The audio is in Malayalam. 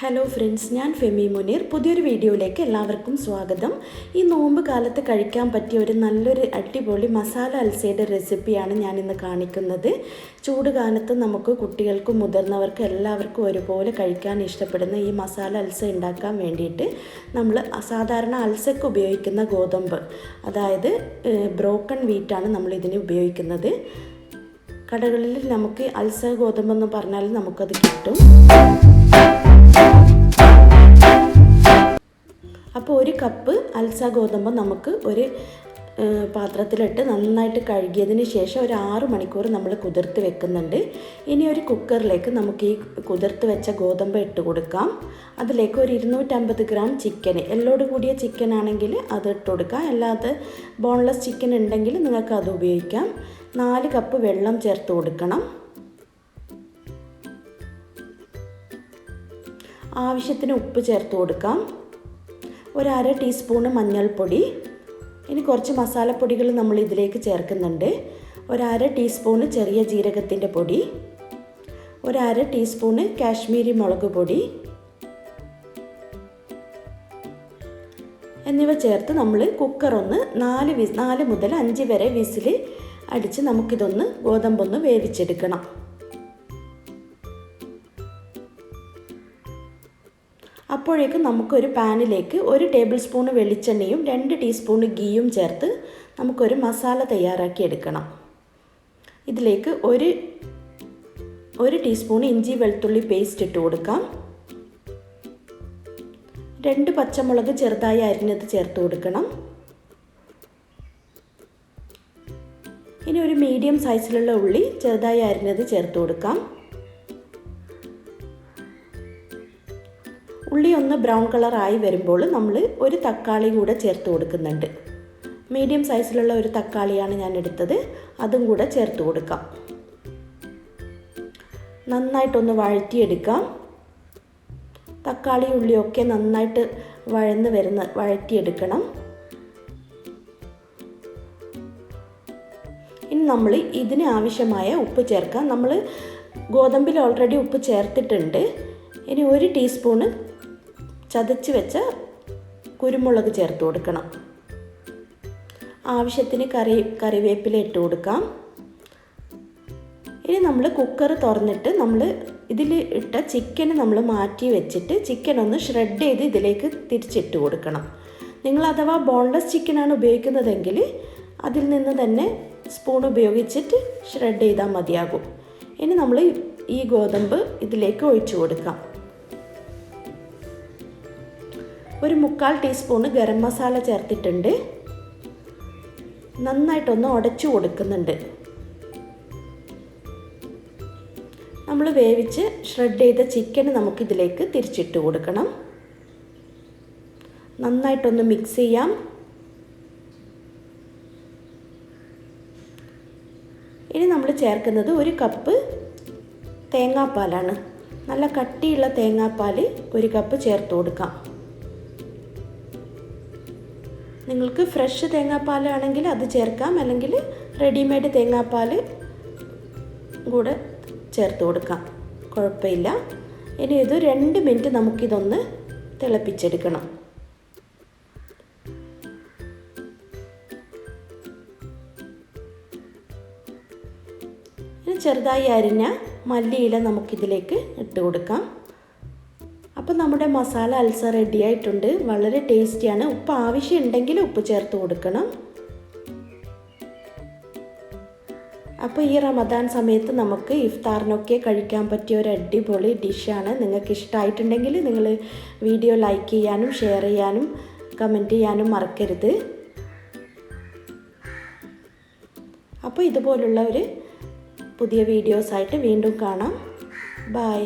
ഹലോ ഫ്രണ്ട്സ്, ഞാൻ ഫെമി മുനീർ. പുതിയൊരു വീഡിയോയിലേക്ക് എല്ലാവർക്കും സ്വാഗതം. ഈ നോമ്പ് കാലത്ത് കഴിക്കാൻ പറ്റിയ ഒരു നല്ലൊരു അടിപൊളി മസാല അൽസയുടെ റെസിപ്പിയാണ് ഞാനിന്ന് കാണിക്കുന്നത്. ചൂട് കാലത്ത് നമുക്ക് കുട്ടികൾക്കും മുതിർന്നവർക്കും എല്ലാവർക്കും ഒരുപോലെ കഴിക്കാൻ ഇഷ്ടപ്പെടുന്ന ഈ മസാല അൽസ ഉണ്ടാക്കാൻ വേണ്ടിയിട്ട് നമ്മൾ സാധാരണ അൽസയ്ക്ക് ഉപയോഗിക്കുന്ന ഗോതമ്പ്, അതായത് ബ്രോക്കൺ വീറ്റാണ് നമ്മൾ ഇതിന് ഉപയോഗിക്കുന്നത്. കടകളിൽ നമുക്ക് അൽസ ഗോതമ്പെന്ന് പറഞ്ഞാൽ നമുക്കത് കിട്ടും. അപ്പോൾ ഒരു കപ്പ് അൽസ ഗോതമ്പ് നമുക്ക് ഒരു പാത്രത്തിലിട്ട് നന്നായിട്ട് കഴുകിയതിന് ശേഷം ഒരു 6 മണിക്കൂർ നമ്മൾ കുതിർത്ത് വെക്കുന്നുണ്ട്. ഇനി ഒരു കുക്കറിലേക്ക് നമുക്ക് ഈ കുതിർത്ത് വെച്ച ഗോതമ്പ് ഇട്ട് കൊടുക്കാം. അതിലേക്ക് ഒരു 250 ഗ്രാം ചിക്കന്, എല്ലോട് കൂടിയ ചിക്കൻ ആണെങ്കിൽ അത് ഇട്ട് കൊടുക്കാം. അല്ലാതെ ബോൺലെസ് ചിക്കൻ ഉണ്ടെങ്കിൽ നിങ്ങൾക്ക് അത് ഉപയോഗിക്കാം. 4 കപ്പ് വെള്ളം ചേർത്ത് കൊടുക്കണം. ആവശ്യത്തിന് ഉപ്പ് ചേർത്ത് കൊടുക്കാം. ഒരു 1/2 ടീസ്പൂണ് മഞ്ഞൾപ്പൊടി. ഇനി കുറച്ച് മസാലപ്പൊടികൾ നമ്മൾ ഇതിലേക്ക് ചേർക്കുന്നുണ്ട്. ഒരു 1/2 ടീസ്പൂണ് ചെറിയ ജീരകത്തിൻ്റെ പൊടി, ഒരു 1/2 ടീസ്പൂണ് കാശ്മീരി മുളക് പൊടി എന്നിവ ചേർത്ത് നമ്മൾ കുക്കർ ഒന്ന് 4 മുതൽ 5 വരെ വിസിൽ അടിച്ച് നമുക്കിതൊന്ന് ഗോതമ്പൊന്ന് വേവിച്ചെടുക്കണം. അപ്പോഴേക്കും നമുക്കൊരു പാനിലേക്ക് 1 ടേബിൾ സ്പൂൺ വെളിച്ചെണ്ണയും 2 ടീസ്പൂൺ ഗീയും ചേർത്ത് നമുക്കൊരു മസാല തയ്യാറാക്കി എടുക്കണം. ഇതിലേക്ക് ഒരു ടീസ്പൂൺ ഇഞ്ചി വെളുത്തുള്ളി പേസ്റ്റ് ഇട്ട് കൊടുക്കാം. 2 പച്ചമുളക് ചെറുതായി അരിഞ്ഞത് ചേർത്ത് കൊടുക്കണം. ഇനി ഒരു മീഡിയം സൈസിലുള്ള ഉള്ളി ചെറുതായി അരിഞ്ഞത് ചേർത്ത് കൊടുക്കാം. ഉള്ളി ഒന്ന് ബ്രൗൺ കളറായി വരുമ്പോൾ നമ്മൾ ഒരു തക്കാളി കൂടെ ചേർത്ത് കൊടുക്കുന്നുണ്ട്. മീഡിയം സൈസിലുള്ള ഒരു തക്കാളിയാണ് ഞാൻ എടുത്തത്, അതും കൂടെ ചേർത്ത് കൊടുക്കാം. നന്നായിട്ടൊന്ന് വഴറ്റിയെടുക്കാം. തക്കാളി ഉള്ളിയൊക്കെ നന്നായിട്ട് വഴറ്റിയെടുക്കണം. ഇനി നമ്മൾ ഇതിന് ആവശ്യമായ ഉപ്പ് ചേർക്കാം. നമ്മൾ ഗോതമ്പിൽ ഓൾറെഡി ഉപ്പ് ചേർത്തിട്ടുണ്ട്. ഇനി 1 ടീസ്പൂണ് ചതച്ച് വെച്ച കുരുമുളക് ചേർത്ത് കൊടുക്കണം. ആവശ്യത്തിന് കറിവേപ്പില ഇട്ട് കൊടുക്കാം. ഇനി നമ്മൾ കുക്കർ തുറന്നിട്ട് നമ്മൾ ഇതിൽ ഇട്ട ചിക്കൻ നമ്മൾ മാറ്റി വെച്ചിട്ട് ചിക്കൻ ഒന്ന് ഷ്രെഡ് ചെയ്ത് ഇതിലേക്ക് തിരിച്ചിട്ട് കൊടുക്കണം. നിങ്ങൾ അഥവാ ബോൺലെസ് ചിക്കനാണ് ഉപയോഗിക്കുന്നതെങ്കിൽ അതിൽ നിന്ന് തന്നെ സ്പൂൺ ഉപയോഗിച്ചിട്ട് ഷ്രെഡ് ചെയ്താൽ മതിയാകും. ഇനി നമ്മൾ ഈ ഗോതമ്പ് ഇതിലേക്ക് ഒഴിച്ചു കൊടുക്കാം. ഒരു 1/4 ടീസ്പൂണ് ഗരം മസാല ചേർത്തിട്ടുണ്ട്. നന്നായിട്ടൊന്ന് ഉടച്ചു കൊടുക്കുന്നുണ്ട്. നമ്മൾ വേവിച്ച് ഷ്രെഡ് ചെയ്ത ചിക്കൻ നമുക്കിതിലേക്ക് തിരിച്ചിട്ട് കൊടുക്കണം. നന്നായിട്ടൊന്ന് മിക്സ് ചെയ്യാം. ഇനി നമ്മൾ ചേർക്കുന്നത് 1 കപ്പ് തേങ്ങാപ്പാലാണ്. നല്ല കട്ടിയുള്ള തേങ്ങാപ്പാൽ 1 കപ്പ് ചേർത്ത് കൊടുക്കാം. നിങ്ങൾക്ക് ഫ്രഷ് തേങ്ങാപ്പാലാണെങ്കിൽ അത് ചേർക്കാം, അല്ലെങ്കിൽ റെഡിമെയ്ഡ് തേങ്ങാപ്പാൽ കൂടെ ചേർത്ത് കൊടുക്കാം, കുഴപ്പമില്ല. ഇനി ഇത് 2 മിനിറ്റ് നമുക്കിതൊന്ന് തിളപ്പിച്ചെടുക്കണം. ഇനി ചെറുതായി അരിഞ്ഞ മല്ലിയില നമുക്കിതിലേക്ക് ഇട്ട് കൊടുക്കാം. അപ്പോൾ നമ്മുടെ മസാല അൽസ റെഡി ആയിട്ടുണ്ട്. വളരെ ടേസ്റ്റിയാണ്. ഉപ്പ് ആവശ്യമുണ്ടെങ്കിൽ ഉപ്പ് ചേർത്ത് കൊടുക്കണം. അപ്പോൾ ഈ റമദാൻ സമയത്ത് നമുക്ക് ഇഫ്താറിനൊക്കെ കഴിക്കാൻ പറ്റിയ ഒരു അടിപൊളി ഡിഷാണ്. നിങ്ങൾക്ക് ഇഷ്ടമായിട്ടുണ്ടെങ്കിൽ നിങ്ങൾ വീഡിയോ ലൈക്ക് ചെയ്യാനും ഷെയർ ചെയ്യാനും കമൻറ്റ് ചെയ്യാനും മറക്കരുത്. അപ്പോൾ ഇതുപോലുള്ള ഒരു പുതിയ വീഡിയോസായിട്ട് വീണ്ടും കാണാം. ബൈ.